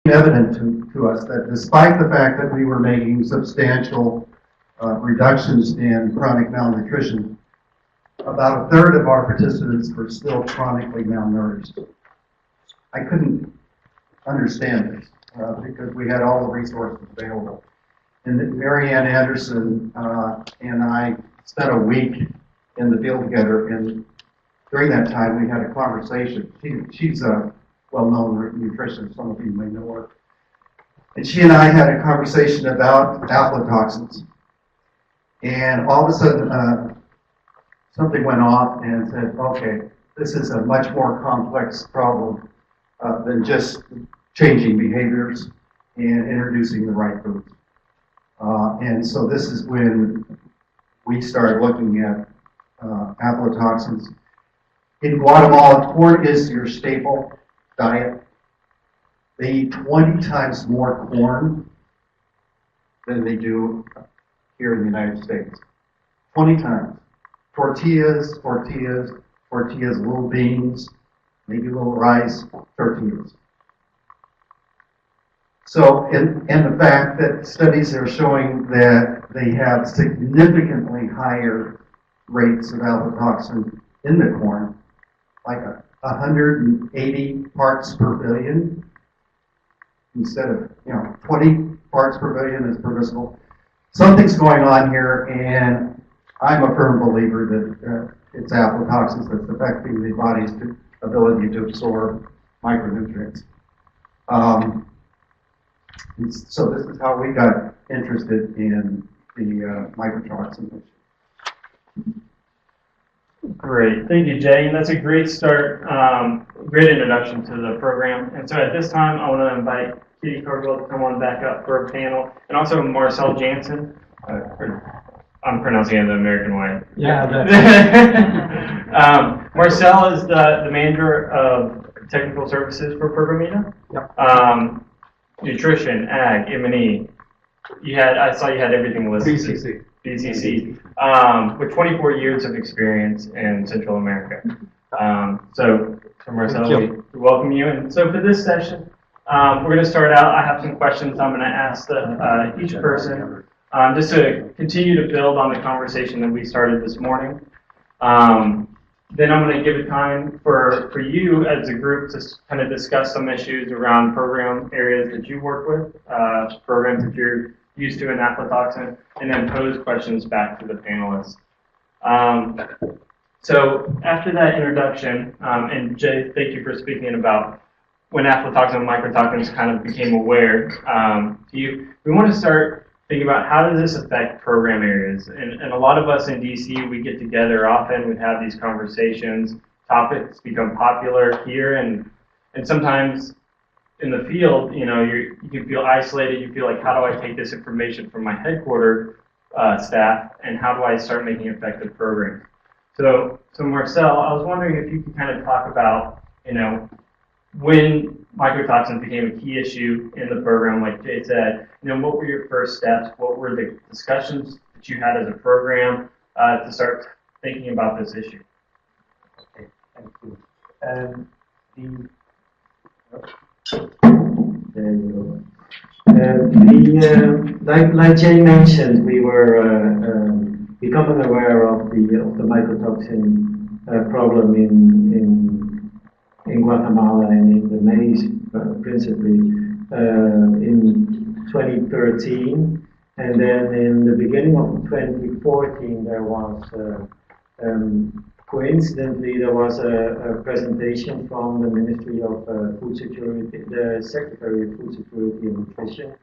evident to us that despite the fact that we were making substantial reductions in chronic malnutrition, about a third of our participants were still chronically malnourished. I couldn't understand this because we had all the resources available. And Mary Ann Anderson and I spent a week in the field together, and during that time we had a conversation. She's a well-known nutritionist, some of you may know her. And she and I had a conversation about aflatoxins. And all of a sudden, something went off and said, okay, this is a much more complex problem than just changing behaviors and introducing the right foods. And so this is when we started looking at aflatoxins. In Guatemala, corn is your staple diet. They eat 20 times more corn than they do here in the United States. 20 times. Tortillas, little beans, maybe a little rice, tortillas. So, and the fact that studies are showing that they have significantly higher rates of aflatoxin in the corn, like 180 parts per billion, instead of 20 parts per billion is permissible. Something's going on here, and I'm a firm believer that it's aflatoxins that's affecting the body's ability to absorb micronutrients. So this is how we got interested in the mycotoxin issue. Great, thank you, Jay, and that's a great start, great introduction to the program. And so at this time, I want to invite Katie Cardwell to come on back up for a panel, and also Marcel Jansen. I'm pronouncing it the American way. Yeah. Marcel is the manager of technical services for Programmita. Yep. Nutrition, ag, M&E. I saw you had everything listed. BCC. With 24 years of experience in Central America. So Marcel, we welcome you. And so for this session, we're going to start out. I have some questions I'm going to ask each person just to continue to build on the conversation that we started this morning. Then I'm going to give it time for you as a group to kind of discuss some issues around program areas that you work with, programs that you're used to in aflatoxin, and then pose questions back to the panelists. So after that introduction, and Jay, thank you for speaking about when aflatoxin and mycotoxins kind of became aware to you. We want to start thinking about how does this affect program areas. And a lot of us in DC, we get together often, we have these conversations, topics become popular here, and sometimes in the field, you can feel isolated. You feel like, how do I take this information from my headquarter staff, and how do I start making effective programs? So Marcel, I was wondering if you could kind of talk about, when mycotoxins became a key issue in the program, like Jay said, what were your first steps? What were the discussions that you had as a program to start thinking about this issue? Okay, thank you. There you go. Like Jay mentioned, we were becoming aware of the mycotoxin problem in Guatemala and in the maize, principally in 2013, and then in the beginning of 2014 there was coincidentally, there was a presentation from the Ministry of Food Security, the Secretary of Food Security and Nutrition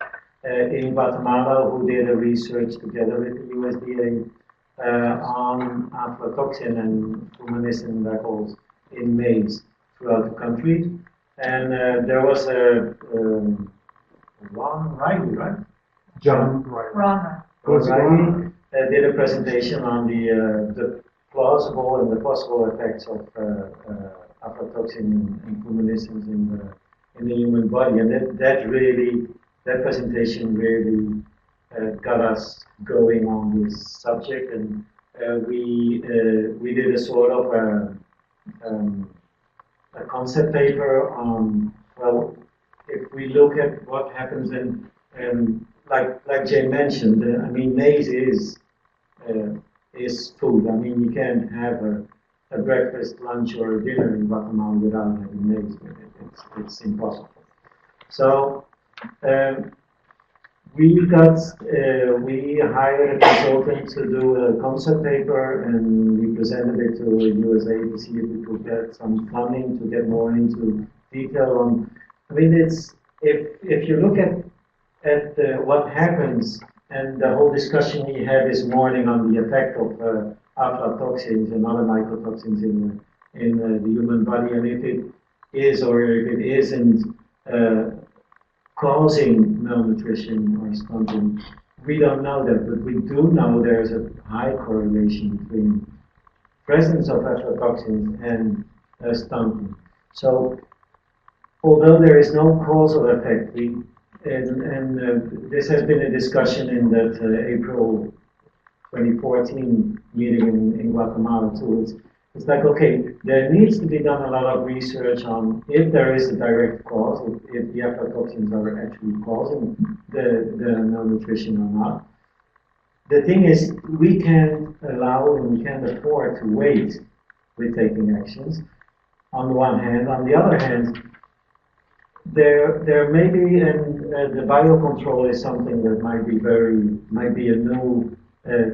in Guatemala, who did a research together with the USDA on aflatoxin and fumonisin levels in maize throughout the country. And there was Ron Riley, right? John Riley did a presentation on the plausible and the possible effects of aflatoxin and fumonisin in the human body, and that presentation really got us going on this subject, and we did a sort of a concept paper on, well, if we look at what happens like Jay mentioned, I mean, maize is food. I mean, you can't have a breakfast, lunch, or a dinner in Guatemala without having maize with it. It's impossible. So we hired a consultant to do a concept paper, and we presented it to USA to see if we could get some funding to get more into detail on. I mean, it's if you look at what happens and the whole discussion we had this morning on the effect of aflatoxins and other mycotoxins in the human body, and if it is or if it isn't causing malnutrition or stunting, we don't know that, but we do know there's a high correlation between presence of aflatoxins and stunting. So, although there is no causal effect, this has been a discussion in that April 2014 meeting in Guatemala too. It's like, okay, there needs to be done a lot of research on if there is a direct cause, if the aflatoxins are actually causing the malnutrition or not. The thing is, we can't allow and we can't afford to wait with taking actions, on the one hand. On the other hand, there may be, and the biocontrol is something that might be a new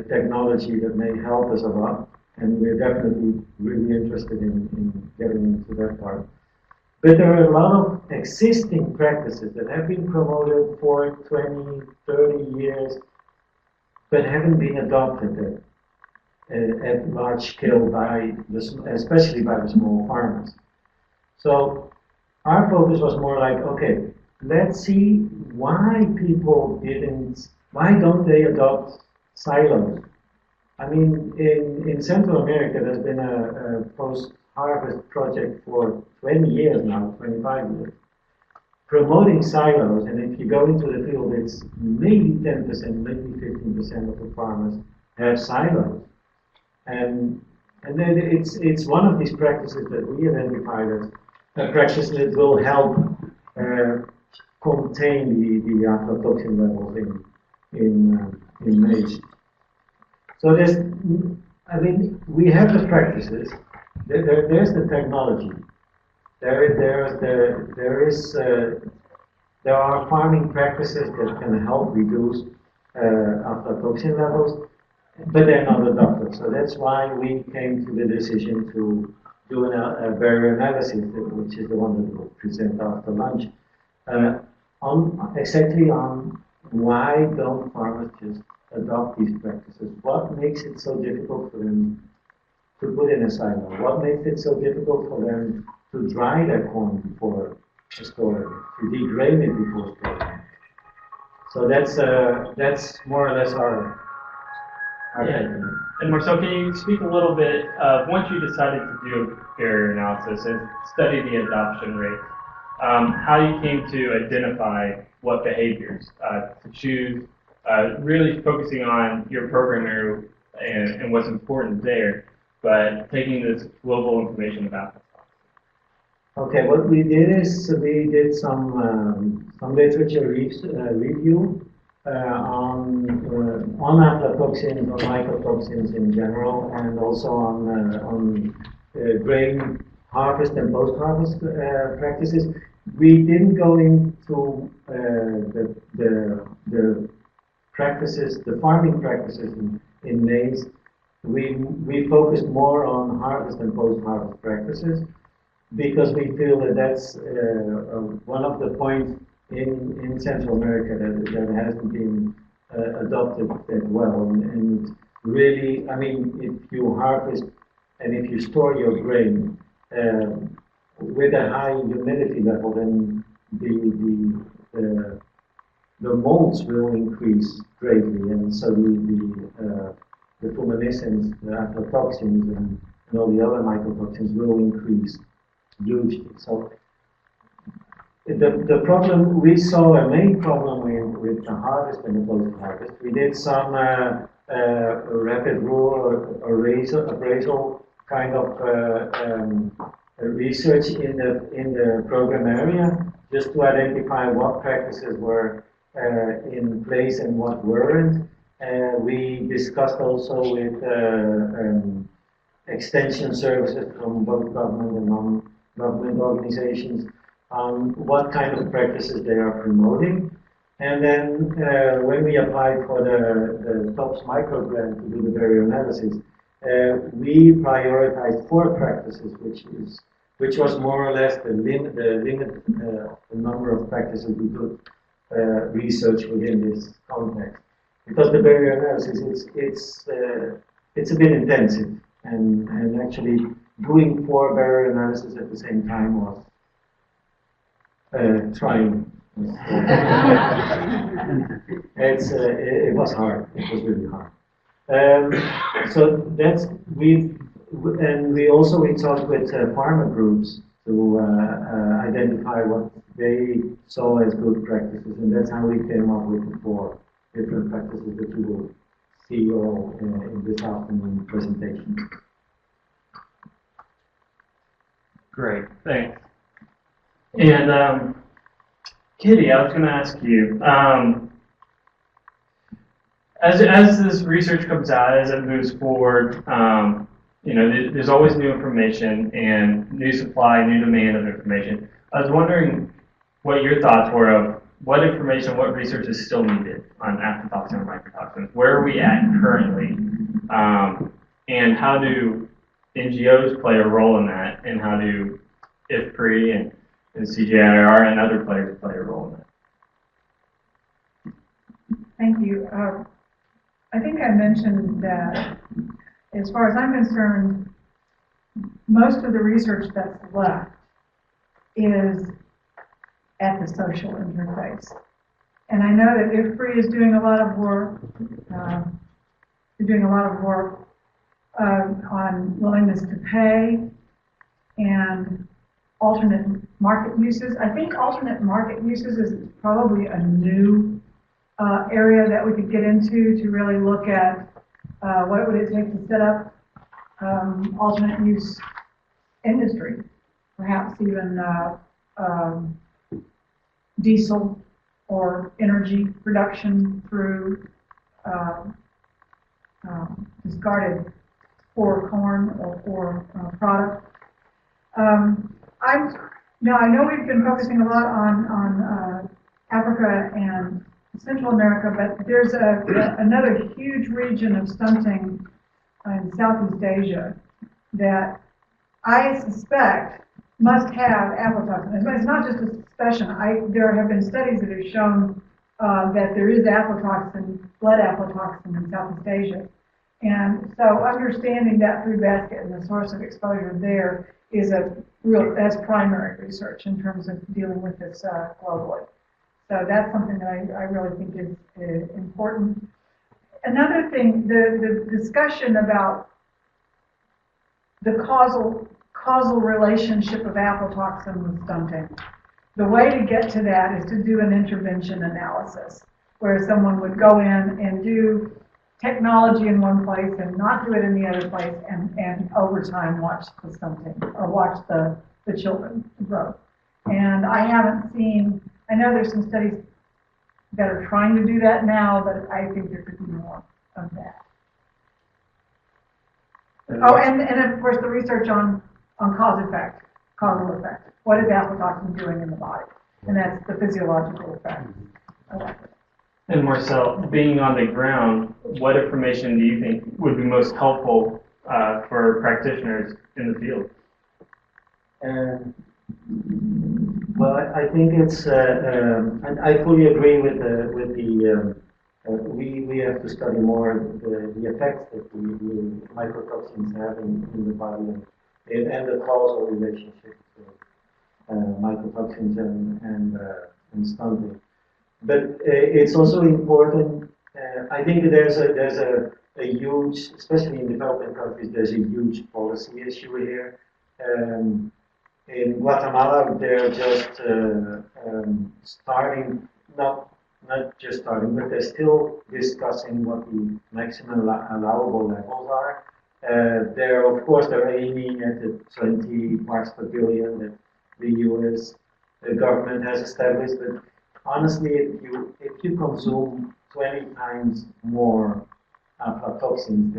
technology that may help us a lot. And we're definitely really interested in getting into that part. But there are a lot of existing practices that have been promoted for 20, 30 years, but haven't been adopted at large scale especially by the small farmers. So our focus was more like, okay, let's see why why don't they adopt silos? I mean, in Central America, there's been a post-harvest project for 20 years now, 25 years, promoting silos. And if you go into the field, it's maybe 10%, maybe 15% of the farmers have silos. And then it's one of these practices that we identified as a practice that will help contain the aflatoxin levels in maize. So we have the practices. There's the technology. There are farming practices that can help reduce aflatoxin levels, but they're not adopted. So that's why we came to the decision to do a barrier analysis, which is the one that we'll present after lunch, exactly on why don't farmers just adopt these practices? What makes it so difficult for them to put in a silo? What makes it so difficult for them to dry their corn before storing it, to degrain it before storing it? So that's more or less our yeah. And Marcel, can you speak a little bit of once you decided to do a barrier analysis and study the adoption rate, how you came to identify what behaviors to choose, really focusing on your program area and what's important there, but taking this global information about it. Okay, what we did is we did some literature review on aflatoxins, on mycotoxins in general, and also on grain harvest and post-harvest practices. We didn't go into the practices, the farming practices in maize. We focused more on harvest and post-harvest practices because we feel that that's one of the points in Central America that hasn't been adopted that well. And really, I mean, if you harvest and if you store your grain with a high humidity level, then the molds will increase greatly, and so the fumarinisins, the aflatoxins, and all the other mycotoxins will increase hugely. So the problem we saw, a main problem with the harvest and the post-harvest. We did some rapid rural appraisal kind of research in the program area, just to identify what practices were in place and what weren't. We discussed also with extension services from both government and non-government organizations on what kind of practices they are promoting. And then when we applied for the TOPS micro grant to do the barrier analysis, we prioritized 4 practices, which was more or less the limit the number of practices we could research within this context. Because the barrier analysis, it's a bit intensive, and actually doing 4 barrier analysis at the same time was trying. It was hard. It was really hard. So that's we also talked with pharma groups to identify what they saw as good practices, and that's how we came up with the 4 different practices that you will see all in this afternoon presentation. Great, thanks. And Kitty, I was going to ask you, as this research comes out, as it moves forward, you know, there's always new information and new supply, new demand of information. I was wondering what your thoughts were of what information, what research is still needed on aflatoxin and microtoxins. Where are we at currently? And how do NGOs play a role in that? And how do IFPRI and CJIR and other players play a role in that? Thank you. I think I mentioned that, as far as I'm concerned, most of the research that's left is at the social interface. And I know that IFPRI is doing a lot of work. They're doing a lot of work on willingness to pay and alternate market uses. I think alternate market uses is probably a new area that we could get into to really look at what would it take to set up alternate use industry, perhaps even diesel or energy production through discarded or corn or product. I know we've been focusing a lot on Africa and Central America, but there's another huge region of stunting in Southeast Asia that I suspect must have aflatoxin. It's not just a suspicion. There have been studies that have shown that there is aflatoxin, blood aflatoxin in Southeast Asia. And so understanding that food basket and the source of exposure there is that's primary research in terms of dealing with this globally. So that's something that I really think is important. Another thing, the discussion about the causal relationship of aflatoxin with stunting. The way to get to that is to do an intervention analysis, where someone would go in and do technology in one place and not do it in the other place, and over time watch the stunting or watch the children grow. And I haven't seen, I know there's some studies that are trying to do that now, but I think there could be more of that. Oh, and of course the research on causal effect. What is aflatoxin doing in the body? And that's the physiological effect of it. And Marcel, being on the ground, what information do you think would be most helpful for practitioners in the field? Well, I think it's, and I fully agree with the we have to study more the effects that the mycotoxins have in the body and the causal relationship with mycotoxins and stunting. But it's also important. I think that there's a huge, especially in developing countries, there's a huge policy issue here. In Guatemala, they're just starting, not just starting, but they're still discussing what the maximum allowable levels are. Of course, they're aiming at the 20 parts per billion that the US the government has established. But honestly, if you consume 20 times more aflatoxins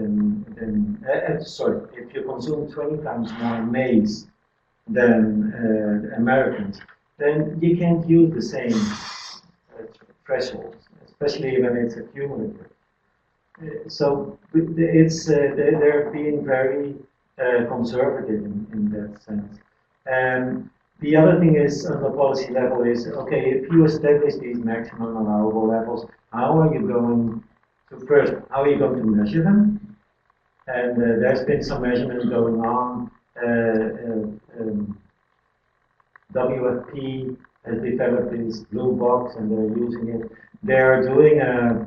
if you consume 20 times more maize than Americans, then you can't use the same thresholds, especially when it's accumulative. So they're being very conservative in that sense. And the other thing is on the policy level is, okay, if you establish these maximum allowable levels, how are you going to measure them? And there's been some measurement going on. WFP has developed this blue box and they're using it. They're doing a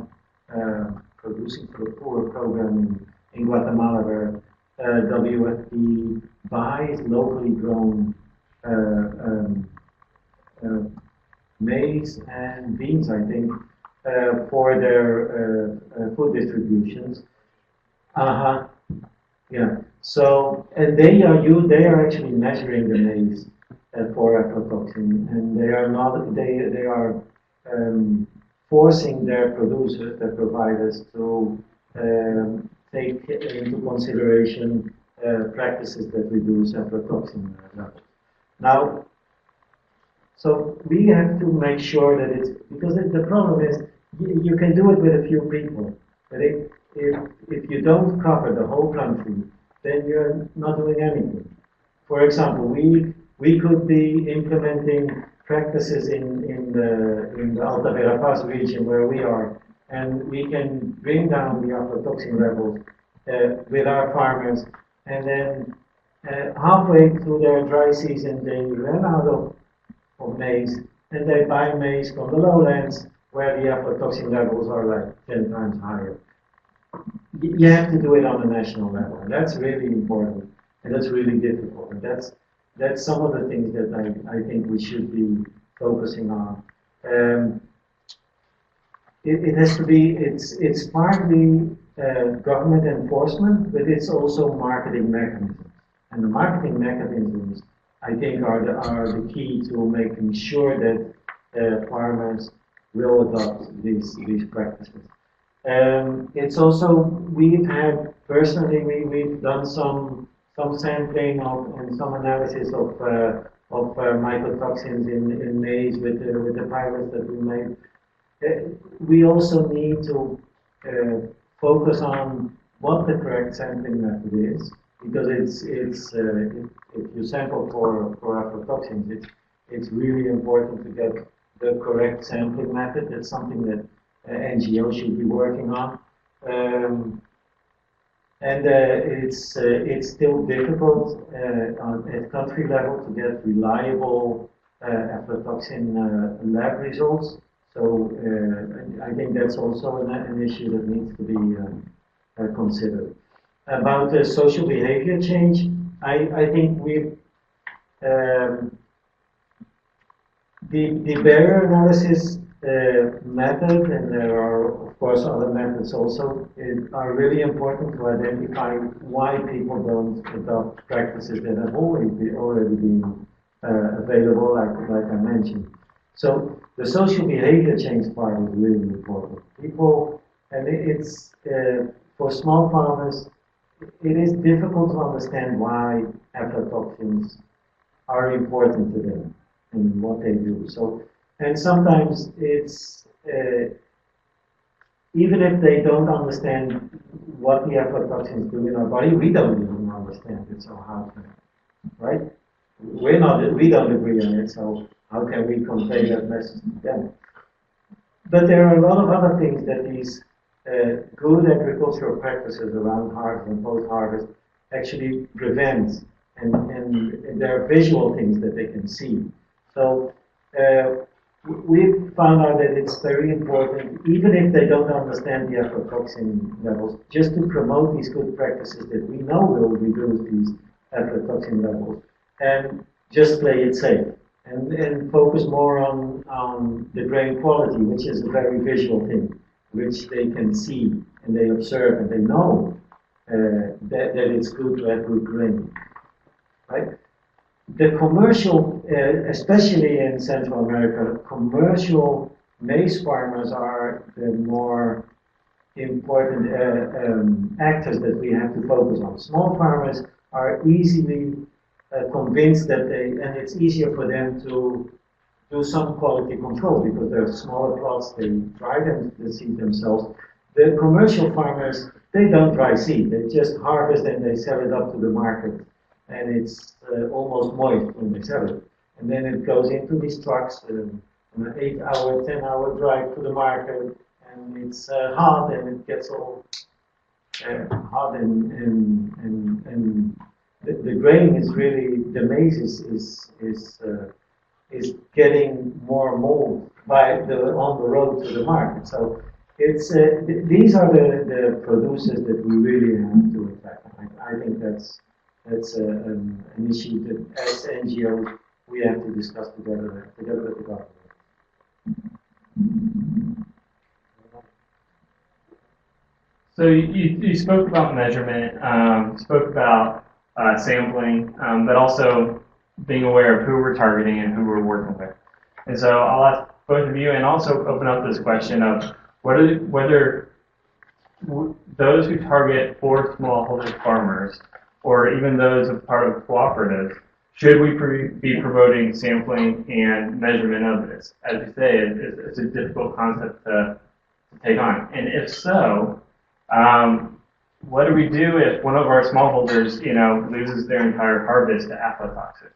Producing for the Poor program in Guatemala where WFP buys locally grown maize and beans, I think, for their food distributions. Yeah. So, and they are actually measuring the maize for aflatoxin, and they are forcing their producers, their providers, to take into consideration practices that reduce aflatoxin levels. Now, so we have to make sure that it's, because the problem is you can do it with a few people, but if you don't cover the whole country, then you're not doing anything. For example, we could be implementing practices in the Alta Verapaz region where we are, and we can bring down the aflatoxin levels with our farmers, and then halfway through their dry season they run out of maize, and they buy maize from the lowlands where the aflatoxin levels are like 10 times higher. You have to do it on a national level, and that's really important, and that's really difficult, and that's some of the things that I think we should be focusing on. It has to be, it's partly government enforcement, but it's also marketing mechanisms. And the marketing mechanisms, I think, are the key to making sure that farmers will adopt these practices. It's also, we've done some sampling and some analysis of mycotoxins in maize with the pilots that we made. We also need to focus on what the correct sampling method is, because if you sample for aflatoxins, it's really important to get the correct sampling method. That's something that NGOs should be working on. And it's still difficult at country level to get reliable aflatoxin lab results. So I think that's also an issue that needs to be considered. About the social behavior change, I think we've the barrier analysis method, and there are of course other methods also, are really important to identify why people don't adopt practices that have already been available, like I mentioned. So the social behavior change part is really important. People, and it's for small farmers, it is difficult to understand why aflatoxins are important to them and what they do. So, and sometimes it's even if they don't understand what the aflatoxins do in our body, we don't even understand it. So how can, right? We don't agree on it. So how can we convey that message to them? But there are a lot of other things that these good agricultural practices around harvest and post-harvest actually prevent, and there are visual things that they can see. So we've found out that it's very important, even if they don't understand the aflatoxin levels, just to promote these good practices that we know will reduce these aflatoxin levels, and just play it safe. And focus more on the grain quality, which is a very visual thing, which they can see and they observe and they know that it's good to have good grain, right? The commercial especially in Central America, commercial maize farmers are the more important actors that we have to focus on. Small farmers are easily convinced that and it's easier for them to do some quality control because they're smaller plots, they dry the seed themselves. The commercial farmers, they don't dry seed, they just harvest and they sell it up to the market. And it's almost moist when they sell it. And then it goes into these trucks, an 8-hour, 10-hour drive to the market, and it's hot and it gets all hot and the grain is really, the maize is getting more mold on the road to the market. So it's these are the producers that we really have to attack. I think that's an issue that as NGOs we have to discuss together with the government. So you spoke about measurement, spoke about sampling, but also being aware of who we're targeting and who we're working with. And so I'll ask both of you and also open up this question of whether those who target for smallholder farmers or even those of part of cooperatives, should we be promoting sampling and measurement of this? As you say, it's a difficult concept to take on. And if so, what do we do if one of our smallholders, loses their entire harvest to aflatoxin?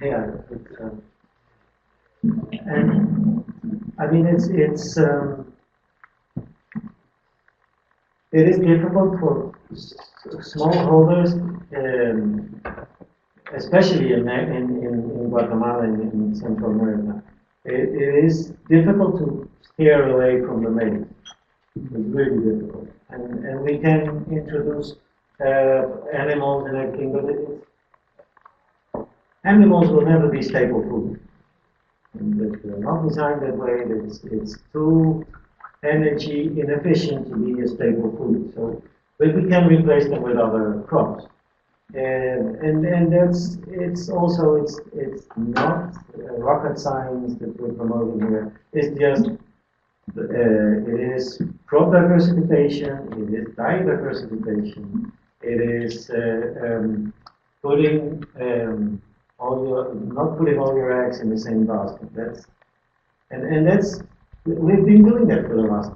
Yeah, and I mean it is difficult for smallholders, especially in Guatemala and in Central America. It is difficult to steer away from the maize. It's really difficult, and we can introduce animals and everything, but animals will never be staple food. And they're not designed that way. It's too energy inefficient to be a staple food. So, but we can replace them with other crops. And it's not rocket science that we're promoting here. It's just it is crop diversification. It is diet diversification. It is not putting all your eggs in the same basket. We've been doing that for the last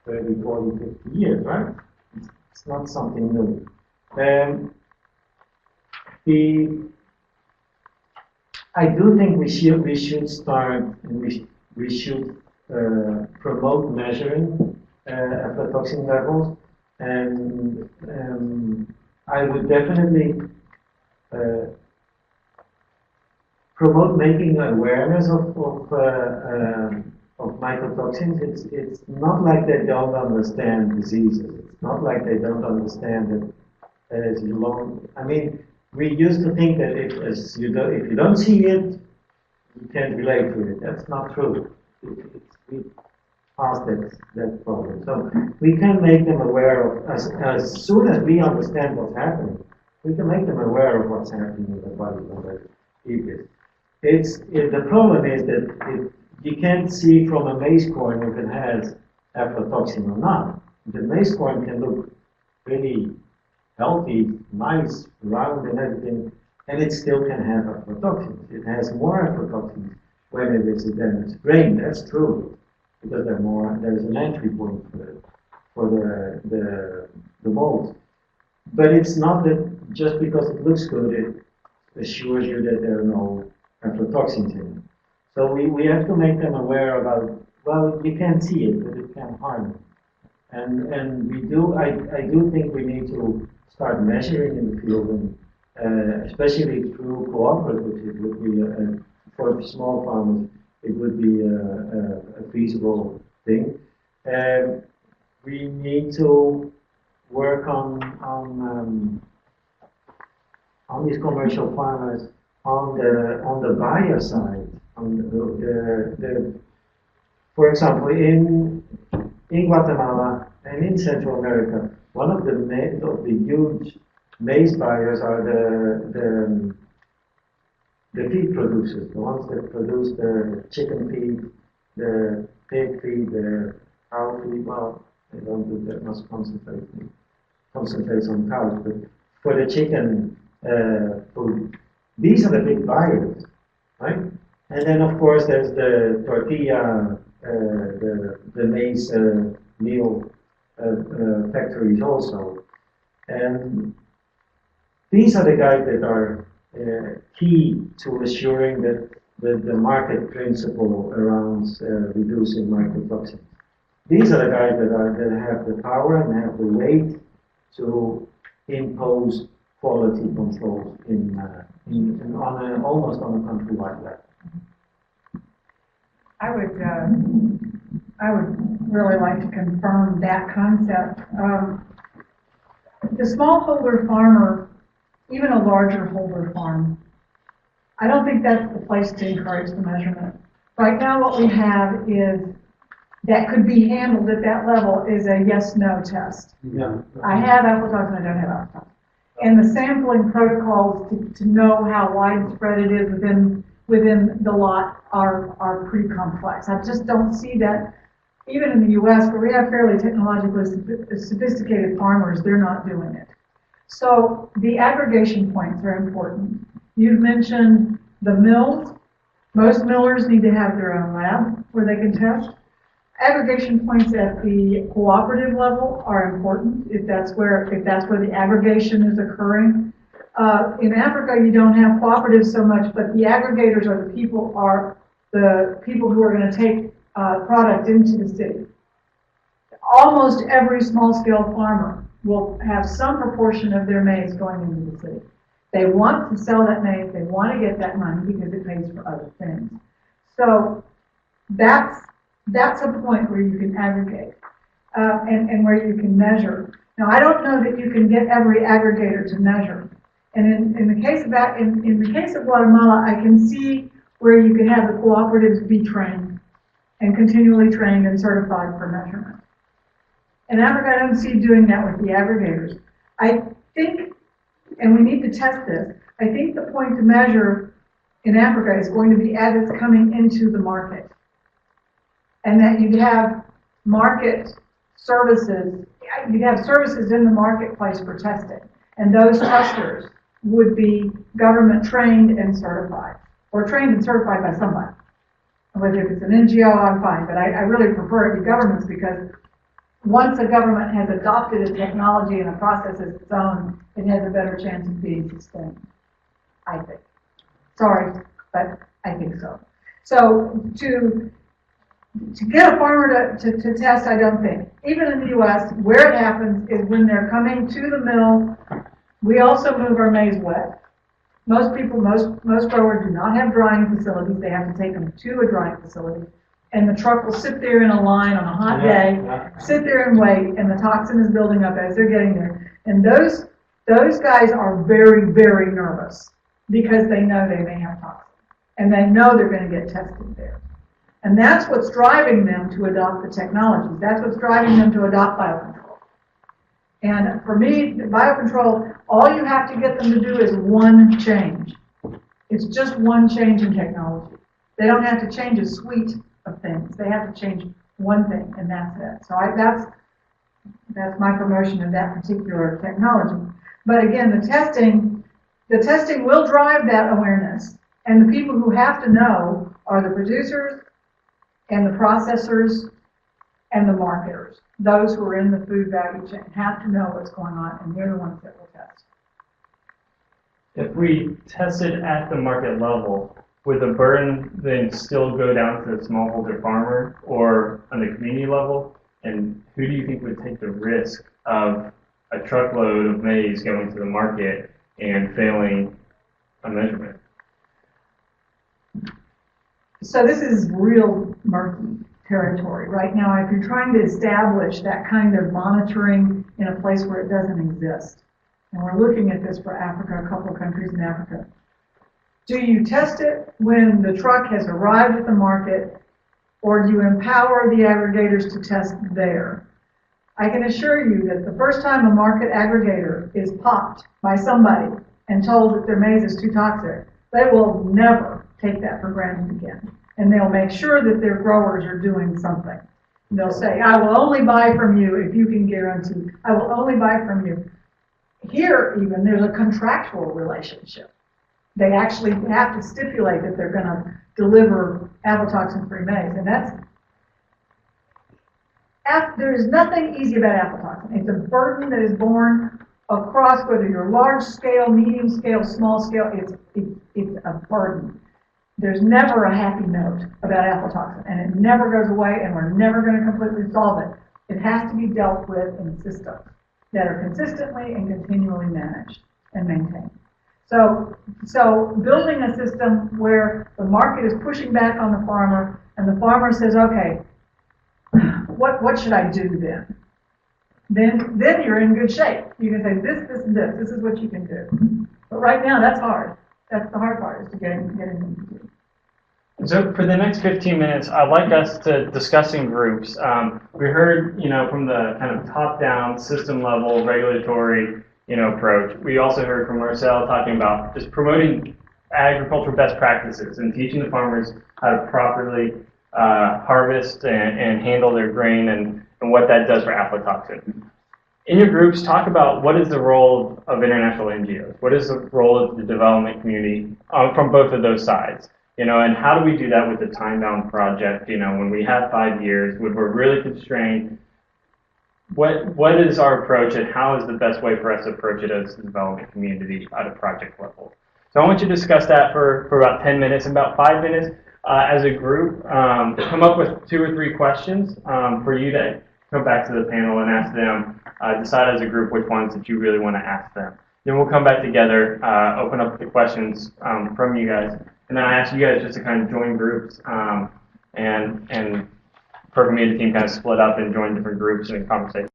30, 40, 50 years, right? It's not something new. I do think we should start and we should promote measuring aflatoxin levels, and I would definitely promote making awareness of mycotoxins. It's not like they don't understand diseases. It's not like they don't understand that as long. I mean, we used to think that if you don't see it, you can't relate to it. That's not true. We passed that problem. So we can make them aware of as soon as we understand what's happening. We can make them aware of what's happening in the body when they eat it. The problem is that you can't see from a maize corn if it has aflatoxin or not. The maize corn can look really healthy, nice, round and everything, and it still can have aflatoxins. It has more aflatoxins when it is a damaged grain. That's true, because there's an entry point for the mold. But it's not that just because it looks good, it assures you that there are no aflatoxins in it. So we have to make them aware about, well, you can't see it, but it can harm it. And I do think we need to start measuring in the field, and especially through cooperatives. It would be, for small farmers, it would be a feasible thing. We need to work on these commercial farmers on the buyer side. For example, in Guatemala and in Central America, one of the huge maize buyers are the feed producers, the ones that produce the chicken feed, the pig feed, the cow feed. Well, they don't do that much concentrates on cows, but for the chicken food, these are the big buyers, right? And then of course there's the tortilla, the maize meal factories also, and these are the guys that are key to assuring that the market principle around reducing mycotoxins. These are the guys that have the power and have the weight to impose quality controls almost on a countrywide level. I would really like to confirm that concept. The smallholder farmer, even a larger holder farm, I don't think that's the place to encourage the measurement. Right now what we have is, that could be handled at that level, is a yes-no test. Yeah. I have aflatoxin, I don't have aflatoxin. And the sampling protocols to know how widespread it is within the lot are pretty complex. I just don't see that, even in the US, where we have fairly technologically sophisticated farmers, they're not doing it. So the aggregation points are important. You've mentioned the mills. Most millers need to have their own lab where they can test. Aggregation points at the cooperative level are important if that's where the aggregation is occurring. In Africa, you don't have cooperatives so much, but the aggregators are the people who are going to take product into the city. Almost every small-scale farmer will have some proportion of their maize going into the city. They want to sell that maize, they want to get that money because it pays for other things. So that's a point where you can aggregate and where you can measure. Now, I don't know that you can get every aggregator to measure. And in the case of Guatemala, I can see where you can have the cooperatives be trained and continually trained and certified for measurement. In Africa, I don't see doing that with the aggregators. I think, and we need to test this, I think the point to measure in Africa is going to be as it's coming into the market. And that you'd have market services, you'd have services in the marketplace for testing. And those testers would be government trained and certified, or trained and certified by somebody. Whether if it's an NGO, I'm fine, but I really prefer it to governments, because once a government has adopted a technology and a process as its own, it has a better chance of being sustained, I think. Sorry, but I think so. So to get a farmer to test, I don't think. Even in the US, where it happens is when they're coming to the mill. We also move our maize wet. Most growers do not have drying facilities. They have to take them to a drying facility. And the truck will sit there in a line on a hot day, sit there and wait, and the toxin is building up as they're getting there. And those guys are very, very nervous because they know they may have toxin. And they know they're going to get tested there. And that's what's driving them to adopt the technologies. That's what's driving them to adopt biocontrol. And for me, biocontrol, all you have to get them to do is one change. It's just one change in technology. They don't have to change a suite of things. They have to change one thing, and that's it. So that's my promotion of that particular technology. But again, the testing will drive that awareness. And the people who have to know are the producers and the processors and the marketers. Those who are in the food value chain have to know what's going on, and they're the ones that will test. If we tested at the market level, would the burden then still go down to the smallholder farmer or on the community level? And who do you think would take the risk of a truckload of maize going to the market and failing a measurement? So this is real murky territory. Right now, if you're trying to establish that kind of monitoring in a place where it doesn't exist, and we're looking at this for Africa, a couple of countries in Africa, do you test it when the truck has arrived at the market, or do you empower the aggregators to test there? I can assure you that the first time a market aggregator is popped by somebody and told that their maize is too toxic, they will never take that for granted again. And they'll make sure that their growers are doing something. They'll say, I will only buy from you if you can guarantee, I will only buy from you. Here, even, there's a contractual relationship. They actually have to stipulate that they're going to deliver aflatoxin-free maize. And there's nothing easy about aflatoxin. It's a burden that is borne across, whether you're large scale, medium scale, small scale, it's a burden. There's never a happy note about aflatoxin, and it never goes away, and we're never going to completely solve it. It has to be dealt with in systems that are consistently and continually managed and maintained. So building a system where the market is pushing back on the farmer, and the farmer says, okay, what should I do then? Then you're in good shape. You can say this is what you can do. But right now, that's hard. That's the hard part, is to get into do. So for the next 15 minutes, I'd like us to discuss in groups. We heard, from the kind of top-down, system-level, regulatory, approach. We also heard from Marcel talking about just promoting agricultural best practices and teaching the farmers how to properly harvest and handle their grain and what that does for aflatoxin. In your groups, talk about what is the role of international NGOs? What is the role of the development community from both of those sides? And how do we do that with a time-bound project? When we have 5 years, when we're really constrained, what is our approach, and how is the best way for us to approach it as the development community at a project level? So I want you to discuss that for about 10 minutes. In about 5 minutes, as a group, come up with 2 or 3 questions for you to come back to the panel and ask them, decide as a group which ones that you really want to ask them. Then we'll come back together, open up the questions from you guys, and then I ask you guys just to kind of join groups and for me and the team kind of split up and join different groups and conversation.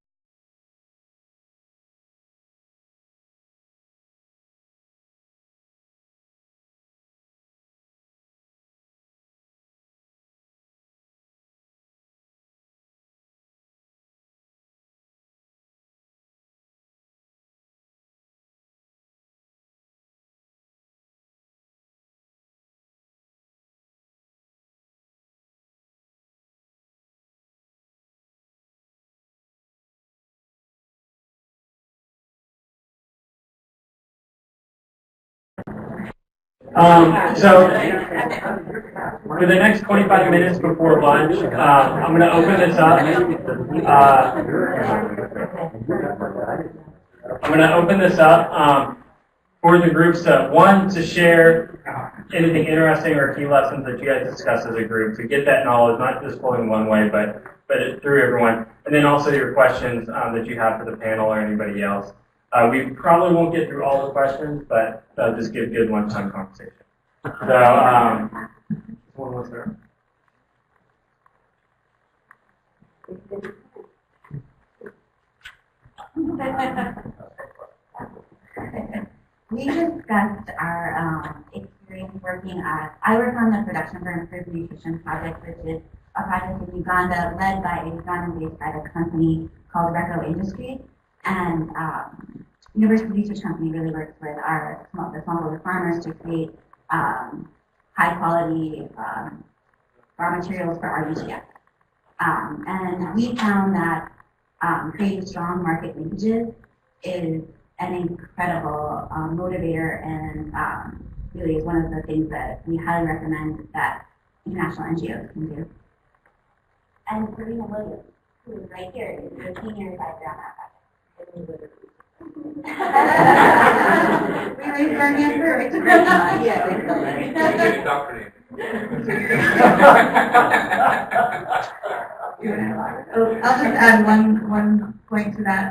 So for the next 25 minutes before lunch, I'm going to open this up. I'm going to open this up for the groups to share anything interesting or key lessons that you guys discuss as a group, to get that knowledge, not just flowing one way, but through everyone. And then also your questions that you have for the panel or anybody else. We probably won't get through all the questions, but that'll just give good lunchtime conversation. So, one was there. We discussed our experience working at, I work on the Production for Improved Nutrition project, which is a project in Uganda led by a Ugandan-based private company called Reco Industries. And University Research Company really works with the smallholder farmers to create high quality raw materials for our UTF. And we found that creating strong market linkages is an incredible motivator, and really is one of the things that we highly recommend that international NGOs can do. And Serena Williams, who is right here, is the senior advisor on that project. We raised our hand first. I'll just add one point to that.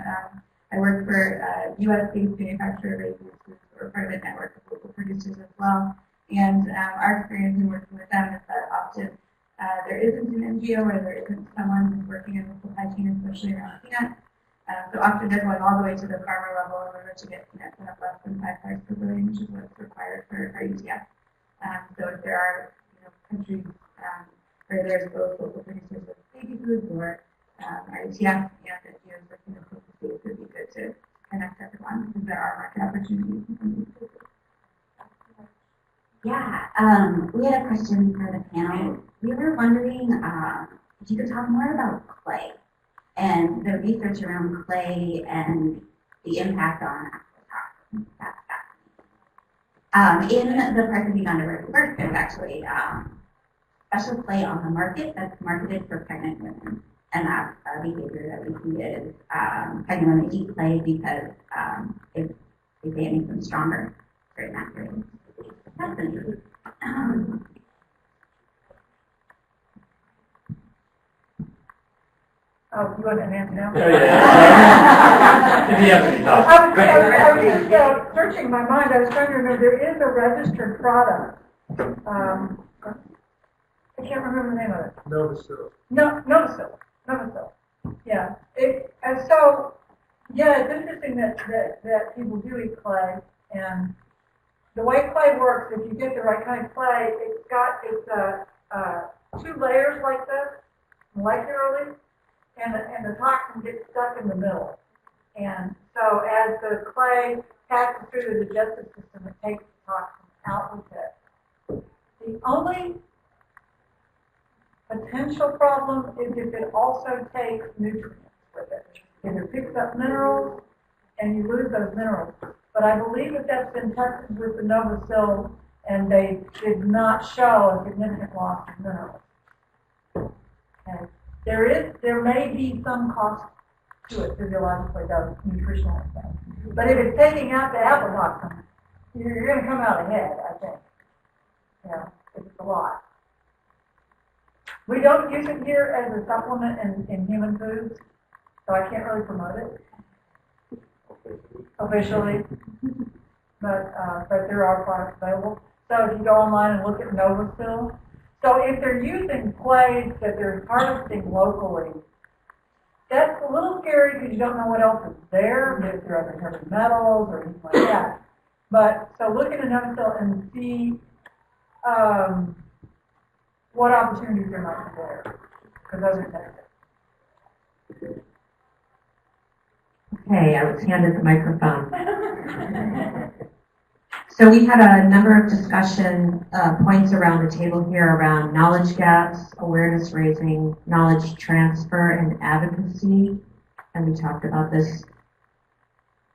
I work for US-based manufacturer we're part of a network of local producers as well. And our experience in working with them is that often there isn't an NGO or there isn't someone who's working in the supply chain, especially around peanuts. So often they're going all the way to the farmer level in order to get peanuts that have less than 5 parts per billion, which is what's required for our UTF. So if there are countries where there's both local producers of baby foods or our ETF and this year's working with it would be good to connect everyone because there are market opportunities in some of these places. Yeah, we had a question for the panel. We were wondering if you could talk more about clay and the research around clay and the impact on aflatoxin. That's fascinating. In the part of Uganda where we work, there's actually special clay on the market that's marketed for pregnant women. And that's a behavior that we see is pregnant women eat clay because they say it makes them stronger during that period. Fascinating. Oh, you want an answer now? Oh, yeah. If you have any thoughts. I was just searching my mind. I was trying to remember. There is a registered product. I can't remember the name of it. Novosil. No, Novosil. Yeah. And so, yeah, it's interesting that people do eat clay. And the way clay works, if you get the right kind of clay, it's two layers like this, molecularly, and the toxin gets stuck in the middle. And so as the clay passes through the digestive system, it takes the toxin out with it. The only potential problem is if it also takes nutrients with it. If it picks up minerals and you lose those minerals. But I believe that that's been tested with the Novosil and they did not show a significant loss of minerals. Okay. There may be some cost to it physiologically, though, nutritional effect. But if it's taking out the aflatoxin, you're going to come out ahead, I think. Yeah, it's a lot. We don't use it here as a supplement in human foods, so I can't really promote it officially. But there are products available. So if you go online and look at Novosil, so if they're using clays that they're harvesting locally, that's a little scary because you don't know what else is there, if there are other heavy metals or anything like that. But so look at a Novosil and see what opportunities there might be there, because those are tested. Okay, I was handed the microphone. So we had a number of discussion points around the table here around knowledge gaps, awareness raising, knowledge transfer, and advocacy. And we talked about this.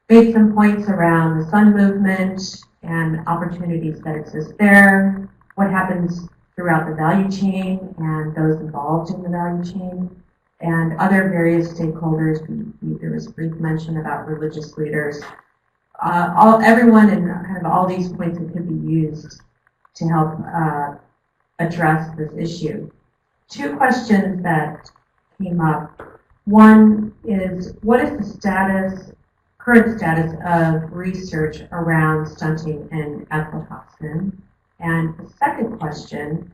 Made some points around the sun movement and opportunities that exist there, what happens throughout the value chain and those involved in the value chain, and other various stakeholders. There was a brief mention about religious leaders. Everyone in kind of all these points that could be used to help address this issue. Two questions that came up. One is, what is the current status of research around stunting and aflatoxin? And the second question,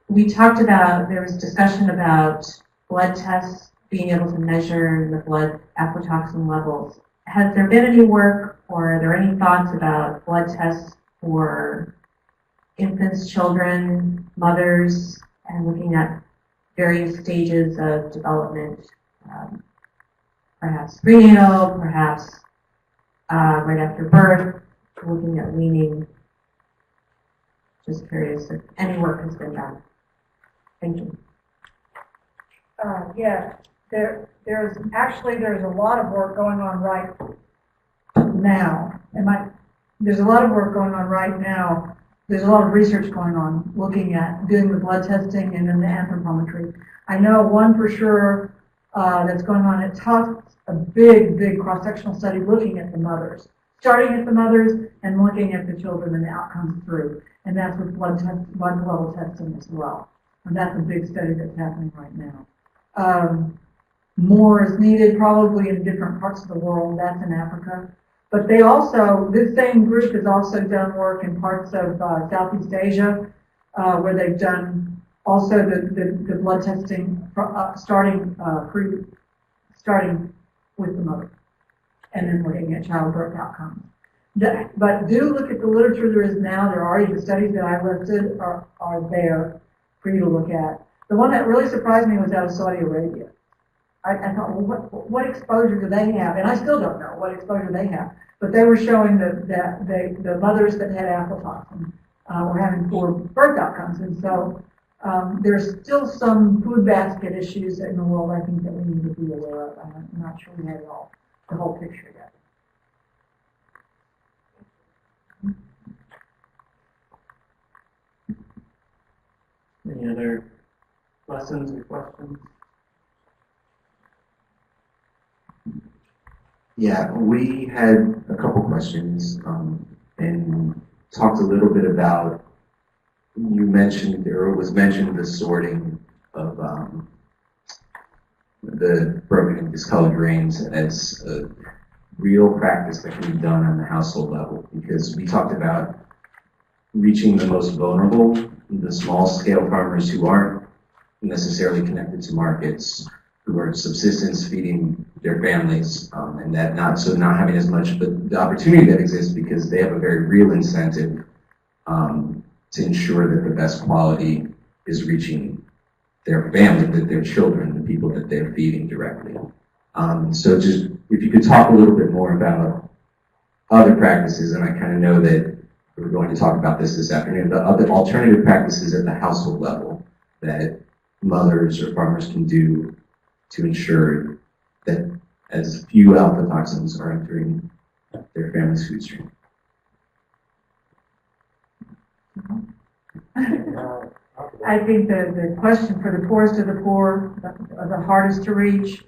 we talked about, there was discussion about blood tests, being able to measure the blood aflatoxin levels. Has there been any work, or are there any thoughts about blood tests for infants, children, mothers, and looking at various stages of development, perhaps prenatal, perhaps right after birth, looking at weaning? Just curious if any work has been done. Thank you. Yeah, there's a lot of work going on right now. There's a lot of work going on right now. There's a lot of research going on looking at doing the blood testing and then the anthropometry. I know one for sure that's going on at Tufts, a big cross-sectional study looking at the mothers, starting at the mothers and looking at the children and the outcomes through. And that's with blood level testing as well. And that's a big study that's happening right now. More is needed probably in different parts of the world. That's in Africa. But this same group has also done work in parts of Southeast Asia, where they've done also the blood testing starting with the mother, and then looking at childbirth outcomes. But do look at the literature there is now. There are already the studies that I listed are there for you to look at. The one that really surprised me was out of Saudi Arabia. I thought, well, what exposure do they have? And I still don't know what exposure they have. But they were showing that the mothers that had aflatoxin were having poor birth outcomes. And so there's still some food basket issues in the world, I think, that we need to be aware of. I'm not sure we have the whole picture yet. Any other lessons or questions? Yeah, we had a couple questions and talked a little bit about, you mentioned, or it was mentioned, the sorting of the broken and discolored grains as a real practice that can be done on the household level, because we talked about reaching the most vulnerable, the small scale farmers who aren't necessarily connected to markets, who are subsistence feeding their families, and that not having as much, but the opportunity that exists because they have a very real incentive to ensure that the best quality is reaching their family, that their children, the people that they're feeding directly. So just, if you could talk a little bit more about other practices, and I kind of know that we're going to talk about this afternoon, but other alternative practices at the household level that mothers or farmers can do to ensure that as few aflatoxins are entering their family's food stream. I think the question for the poorest of the poor, the hardest to reach,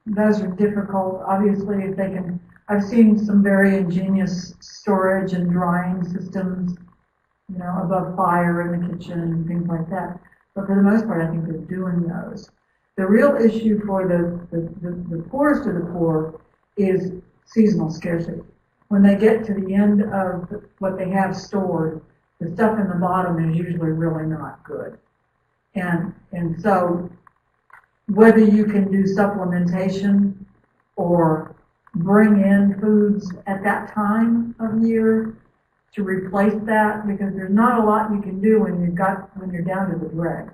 those are difficult. Obviously, if they can, I've seen some very ingenious storage and drying systems, above fire in the kitchen and things like that. But for the most part, I think they're doing those. The real issue for the poorest of the poor is seasonal scarcity. When they get to the end of what they have stored, the stuff in the bottom is usually really not good. And so whether you can do supplementation or bring in foods at that time of year to replace that, because there's not a lot you can do when you're down to the dregs,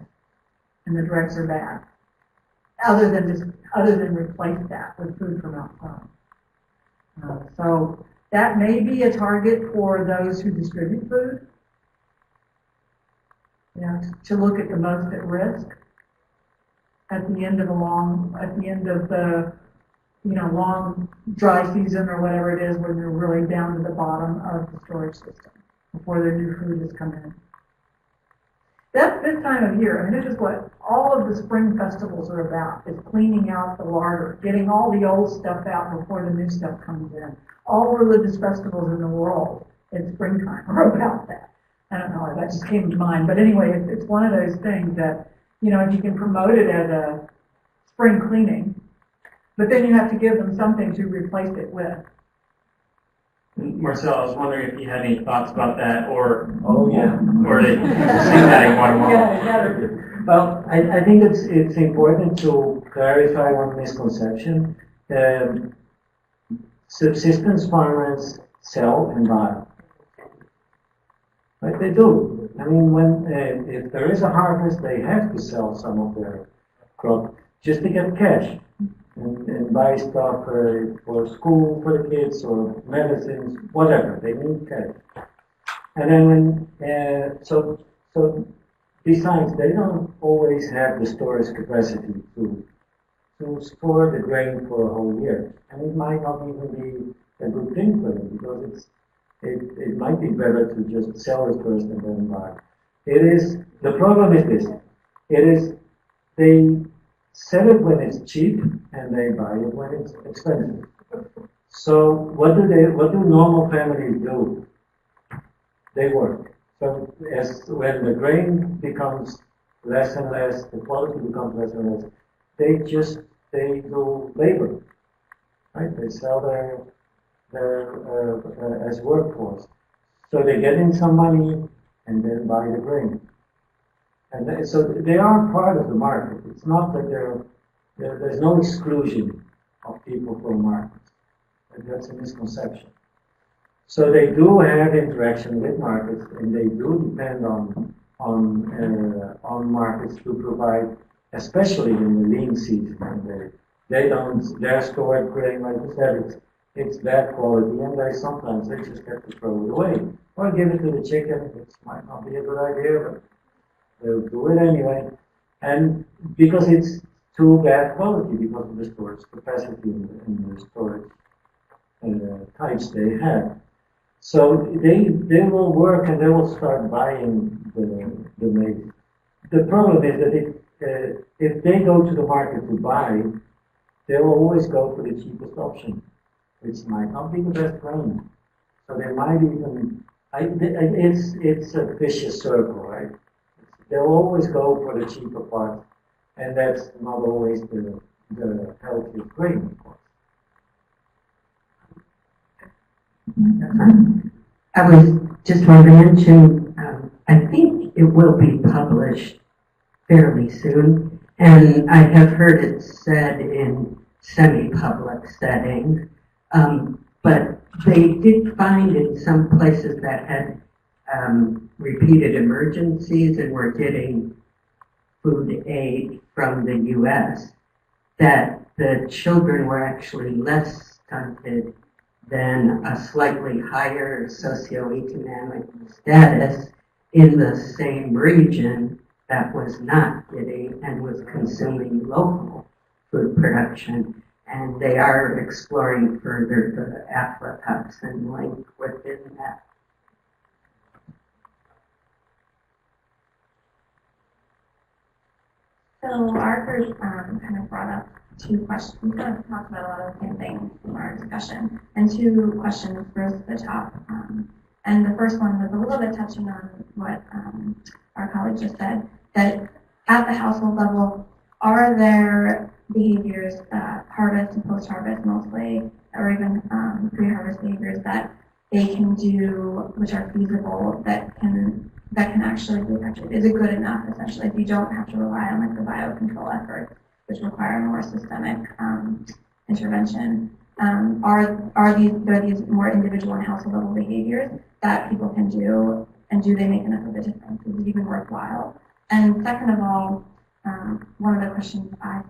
and the dregs are bad. Other than replace that with food from outside. So that may be a target for those who distribute food. To look at the most at risk at the end of the long dry season or whatever it is, when they're really down to the bottom of the storage system before their new food has come in. That's this time of year. I mean, this is what all of the spring festivals are about, is cleaning out the larder, getting all the old stuff out before the new stuff comes in. All religious festivals in the world in springtime are about that. I don't know, that just came to mind. But anyway, it's one of those things that, if you can promote it as a spring cleaning, but then you have to give them something to replace it with. Marcel, I was wondering if you had any thoughts about that, or Yeah. they see that in Guatemala. Yeah. Well, I think it's important to clarify one misconception. Subsistence farmers sell and buy. Like they do. I mean, if there is a harvest, they have to sell some of their crop just to get cash and buy stuff for school for the kids or medicines, whatever. They need cash. And then so besides, they don't always have the storage capacity to store the grain for a whole year, and it might not even be a good thing for them, because it might be better to just sell it first and then buy. The problem is this: they sell it when it's cheap and they buy it when it's expensive. So what do normal families do? They work. So when the grain becomes less and less, the quality becomes less and less, they do labor, right? They sell their as workforce. So they get in some money and then buy the grain. And so they are part of the market. It's not that there's no exclusion of people from markets. That's a misconception. So they do have interaction with markets, and they do depend on markets to provide especially in the lean season. They're stored grain, like you said, it's bad quality, and sometimes they just have to throw it away. Or give it to the chicken, it might not be a good idea, but they'll do it anyway. And because it's too bad quality, because of the storage capacity and the storage types they have. So they will work and they will start buying the maize. The problem is that if they go to the market to buy, they will always go for the cheapest option, which might not be the best grain. So they might even, it's a vicious circle, right? They'll always go for the cheaper part, and that's not always the healthiest grain, of course. I was just want to mention, I think it will be published fairly soon, and I have heard it said in semi-public settings, but they did find in some places that had repeated emergencies and were getting food aid from the U.S., that the children were actually less stunted than a slightly higher socioeconomic status in the same region that was not getting and was consuming local food production. And they are exploring further the aflatoxin link within that. So our group kind of brought up two questions. We kind of talked about a lot of the same things in our discussion, and two questions rose to the top. And the first one was a little bit touching on what our colleague just said, that at the household level, are there behaviors, harvest and post-harvest mostly, or even pre-harvest behaviors that they can do, which are feasible, that can actually be effective? Is it good enough, essentially, if you don't have to rely on like the biocontrol efforts, which require more systemic intervention? Are these more individual and household level behaviors that people can do, and do they make enough of a difference? Is it even worthwhile? And second of all, one of the questions I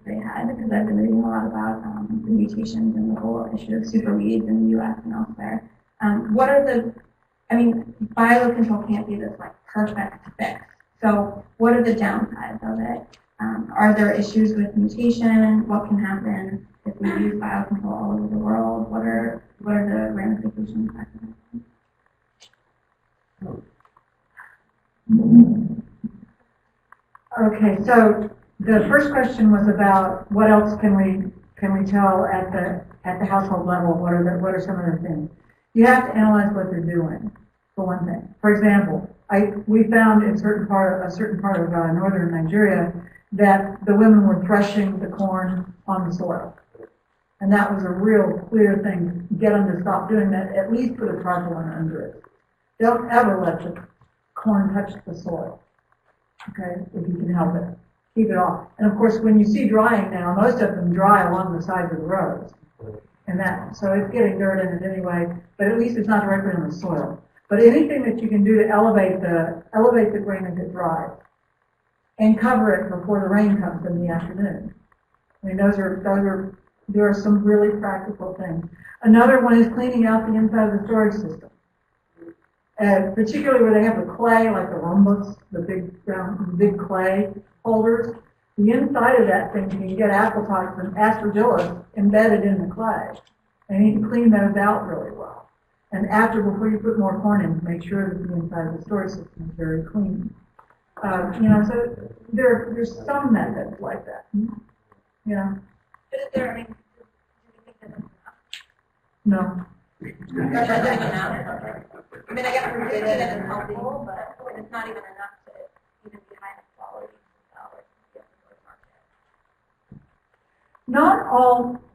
they had, because I've been reading a lot about the mutations and the whole issue of superweeds in the U.S. and elsewhere. What are biocontrol can't be this like perfect fix. So what are the downsides of it? Are there issues with mutation? What can happen if we use biocontrol all over the world? What are the ramifications? Okay, so the first question was about what else can we tell at the household level? What are some of the things? You have to analyze what they're doing, for one thing. For example, we found in a certain part of northern Nigeria that the women were threshing the corn on the soil. And that was a real clear thing. Get them to stop doing that, at least put a tarpaulin under it. Don't ever let the corn touch the soil, okay, if you can help it. Keep it off. And of course, when you see drying now, most of them dry along the sides of the roads. And so it's getting dirt in it anyway, but at least it's not directly on the soil. But anything that you can do to elevate the grain as it dries, and cover it before the rain comes in the afternoon. I mean, there are some really practical things. Another one is cleaning out the inside of the storage system. Particularly where they have the clay, like the rumbus, the big clay holders. The inside of that thing, you can get aflatoxin, aspergillus, embedded in the clay. And you need to clean those out really well. And before you put more corn in, make sure that the inside of the storage system is very clean. So there's some methods like that. Yeah. But is there, do you think that it's No. I guess we're doing it as helpful, but it's not even enough to even be high enough quality to market.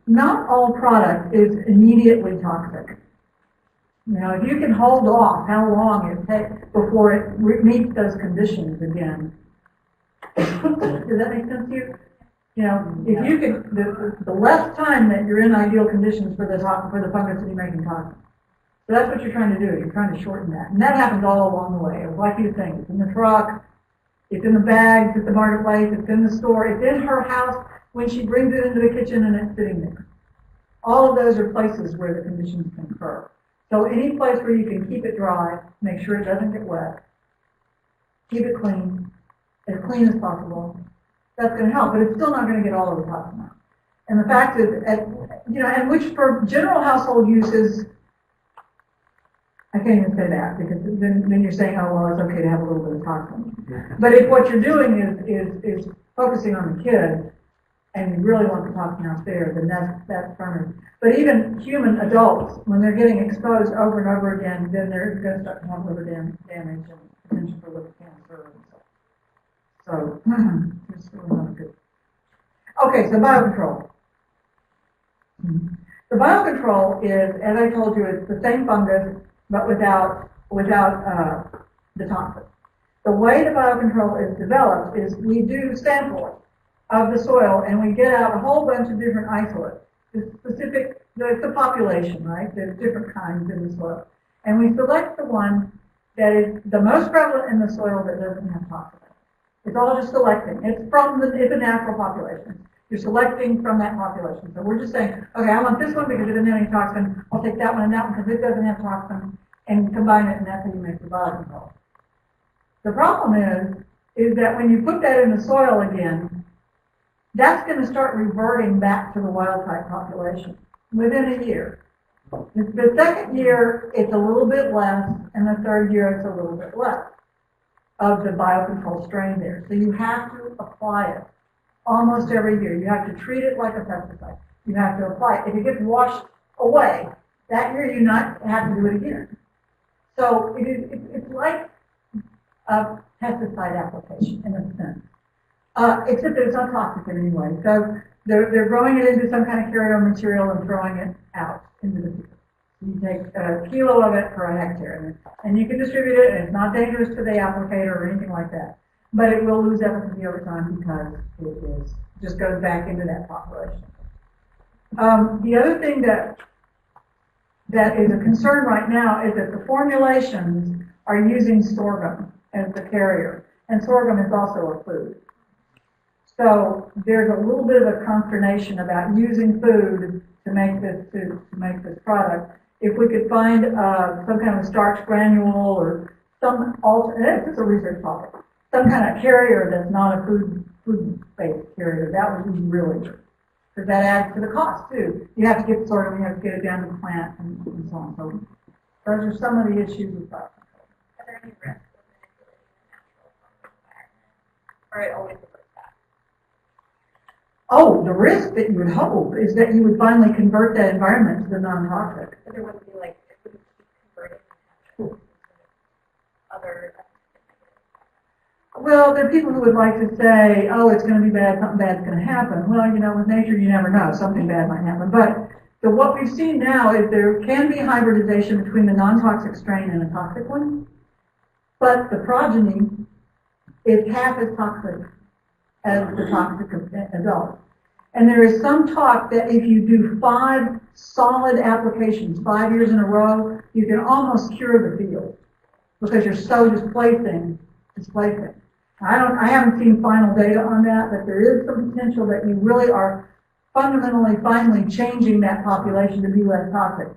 Not all product is immediately toxic. If you can hold off how long it takes before it meets those conditions again. Does that make sense to you? If you can, the less time that you're in ideal conditions for the fungus to be making toxins. So that's what you're trying to do. You're trying to shorten that. And that happens all along the way. It's like you think, it's in the truck, It's in the bags at the marketplace, it's in the store, it's in her house when she brings it into the kitchen and it's sitting there. All of those are places where the conditions can occur. So any place where you can keep it dry, make sure it doesn't get wet, keep it clean as possible, that's going to help, but it's still not going to get all of the toxin out. And the fact is, and which for general household uses, I can't even say that, because then you're saying, oh, well, it's okay to have a little bit of toxin. But if what you're doing is focusing on the kid, and you really want the toxin out there, then that's permanent. But even human adults, when they're getting exposed over and over again, then they're going to start to have liver damage and potential for liver cancer and stuff. So, it's really not good. Okay, so biocontrol. The biocontrol is, as I told you, it's the same fungus, but without the toxin. The way the biocontrol is developed is we do sampling of the soil, and we get out a whole bunch of different isolates. The population, right? There's different kinds in the soil. And we select the one that is the most prevalent in the soil that doesn't have toxin. It's all just selecting. It's a natural population. You're selecting from that population. So we're just saying, okay, I want this one because it doesn't have any toxin. I'll take that one and that one because it doesn't have toxin, and combine it, and that's how you make the biocontrol. The problem is that when you put that in the soil again, that's going to start reverting back to the wild type population within a year. The second year, it's a little bit less, and the third year, it's a little bit less of the biocontrol strain there. So you have to apply it almost every year. You have to treat it like a pesticide. You have to apply it. If it gets washed away, that year you not have to do it again. So it's like a pesticide application in a sense, except that it's not toxic in any way. So they're growing it into some kind of carrier material and throwing it out into the field. You take a kilo of it per hectare, and you can distribute it, and it's not dangerous to the applicator or anything like that. But it will lose efficacy over time because it just goes back into that population. The other thing that is a concern right now is that the formulations are using sorghum as the carrier, and sorghum is also a food. So there's a little bit of a consternation about using food to make this product. If we could find some kind of starch granule or some alternate, it's a research topic, some kind of carrier that's not a food-based carrier, that would be really good. Because that adds to the cost too. You have to get sorghum, you have to get it down to the plant, and so on. So those are some of the issues with biocontrol. Are there any risks of manipulating the natural fungal environment? Or it always looks that? Oh, the risk that you would hope is that you would finally convert that environment to the non-toxic. But there wouldn't be like, it wouldn't be converted into other. Well, there are people who would like to say, oh, it's going to be bad, something bad's going to happen. Well, with nature, you never know. Something bad might happen. But what we've seen now is there can be hybridization between the non-toxic strain and a toxic one, but the progeny is half as toxic as the toxic adult. And there is some talk that if you do 5 solid applications, 5 years in a row, you can almost cure the field because you're so displacing. I haven't seen final data on that, but there is some potential that you really are finally changing that population to be less toxic.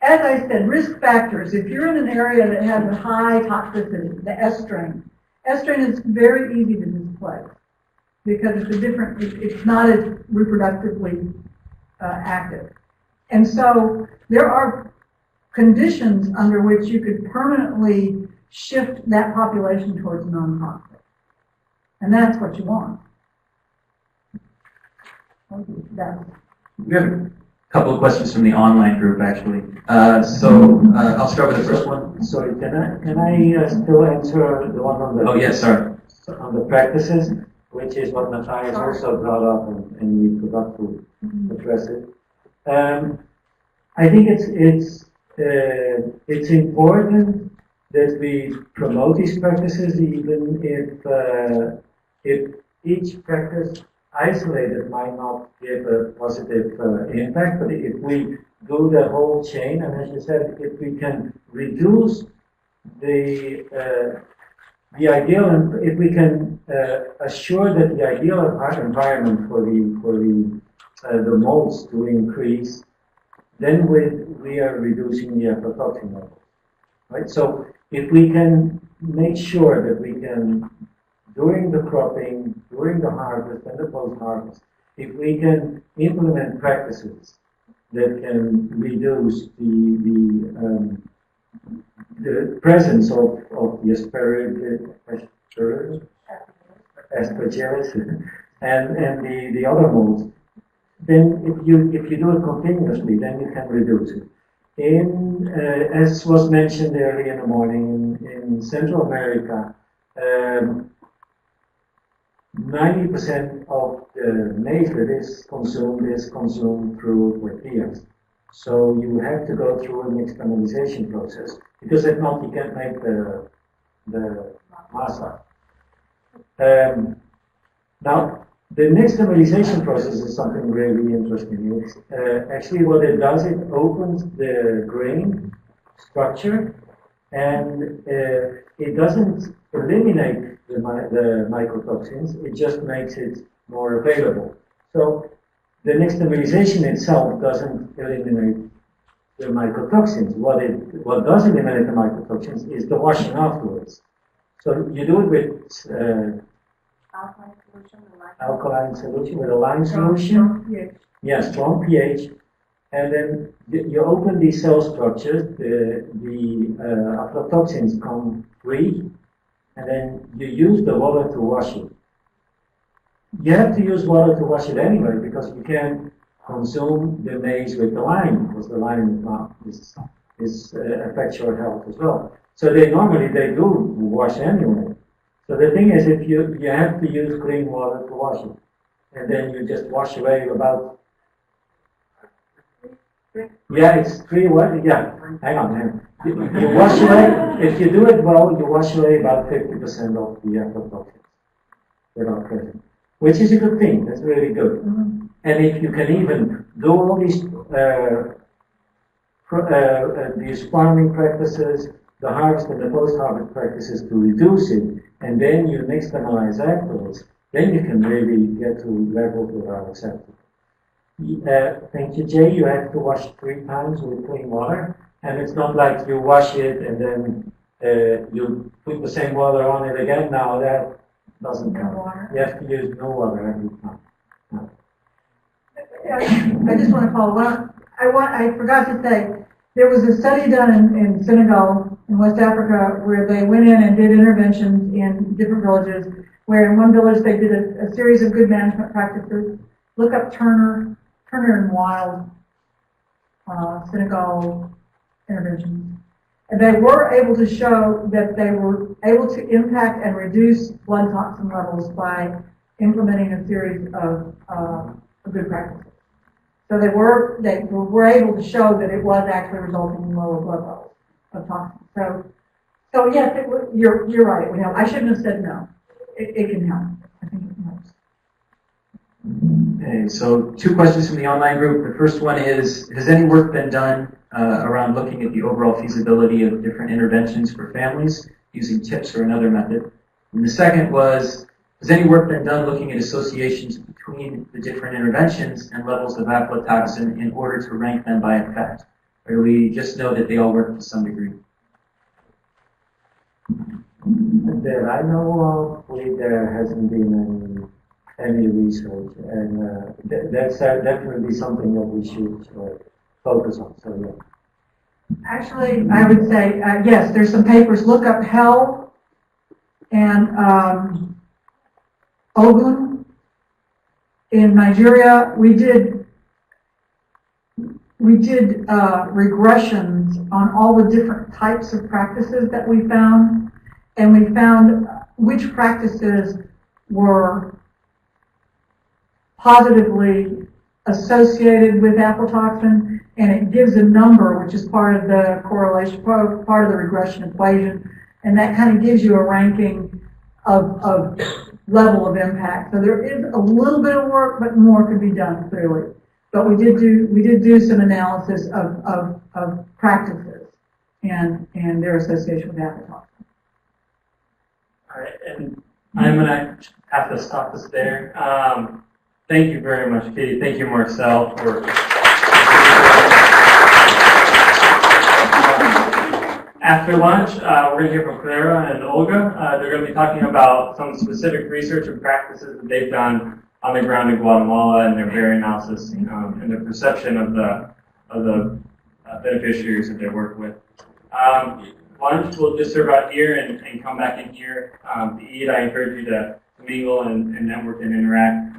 As I said, risk factors. If you're in an area that has a high toxicity, the S strain is very easy to displace because it's not as reproductively active. And so there are conditions under which you could permanently shift that population towards non-toxic. And that's what you want. We have a couple of questions from the online group, actually. I'll start with the first one. Sorry, can I still answer the one on the Oh, yes, sorry. on the practices, which is what Matthias also brought up, and we forgot to address it. I think it's important that we promote these practices, even if each practice isolated might not give a positive impact, but if we do the whole chain, and as you said, if we can reduce the the ideal, if we can assure that the ideal environment for the molds to increase, then we are reducing the aflatoxin level, right? So if we can make sure that we can, during the cropping, during the harvest and the post-harvest, if we can implement practices that can reduce the presence of the aspergillus and the other molds, then if you do it continuously, then you can reduce it. As was mentioned early in the morning, in Central America, 90% of the maize that is consumed through tortillas. So you have to go through an externalization process, because if not, you can't make the masa. Now, the nixtamalization process is something really interesting. It's, actually what it does, it opens the grain structure, and it doesn't eliminate the mycotoxins, it just makes it more available. So the nixtamalization itself doesn't eliminate the mycotoxins. What does eliminate the mycotoxins is the washing afterwards. So you do it with alkaline solution, with a lime solution. Yes, strong pH. And then you open these cell structures, the aflatoxins come free, and then you use the water to wash it. You have to use water to wash it anyway, because you can't consume the maize with the lime, because the lime affects your health as well. So they do wash anyway. So the thing is, if you have to use clean water to wash it, and then you just wash away about, it's 3 what? Yeah, hang on. You wash away, if you do it well, you wash away about 50% of the aflatoxins that are present, which is a good thing. That's really good. And if you can even do all these farming practices, the harvest and the post-harvest practices to reduce it, and then you nixtamalize afterwards, then you can really get to levels that are acceptable. Thank you, Jay. You have to wash 3 times with clean water, and it's not like you wash it and then you put the same water on it again. Now that doesn't count. You have to use no water every time. No. I just want to follow up. I forgot to say, there was a study done in Senegal, in West Africa, where they went in and did interventions in different villages, where in one village they did a series of good management practices. Look up Turner and Wild, Senegal interventions. And they were able to show that they were able to impact and reduce blood toxin levels by implementing a series of good practices. So they were able to show that it was actually resulting in lower blood levels of toxins. So yes, you're right. It would help. I shouldn't have said no. It can help. I think it helps. Okay, so 2 questions from the online group. The first one is, has any work been done around looking at the overall feasibility of different interventions for families using tips or another method? And the second was, has any work been done looking at associations between the different interventions and levels of aflatoxin in order to rank them by effect? Or do we just know that they all work to some degree? That I know of, there hasn't been any research, and that's definitely something that we should focus on. So yeah. Actually, I would say yes. There's some papers. Look up Hell and Ogun in Nigeria. We did regressions on all the different types of practices that we found, and we found which practices were positively associated with aflatoxin, and it gives a number, which is part of the correlation, part of the regression equation, and that kind of gives you a ranking of level of impact. So there is a little bit of work, but more could be done clearly. But we did do some analysis of practices and their association with aflatoxin. All right, and I'm gonna have to stop us there. Thank you very much, Katie. Thank you, Marcel, for. After lunch, we're going to hear from Clara and Olga. They're going to be talking about some specific research and practices that they've done on the ground in Guatemala and their bear analysis and the perception of the beneficiaries that they work with. Lunch we'll just serve out here and come back in here to eat. I encourage you to mingle and network and interact.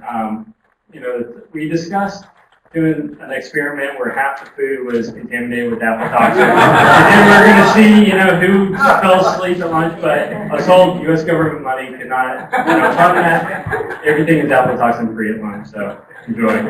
We discussed doing an experiment where half the food was contaminated with aflatoxin. And we're going to see, who fell asleep at lunch, but I was told U.S. government money could not, fund that. Everything is aflatoxin free at lunch, so enjoy.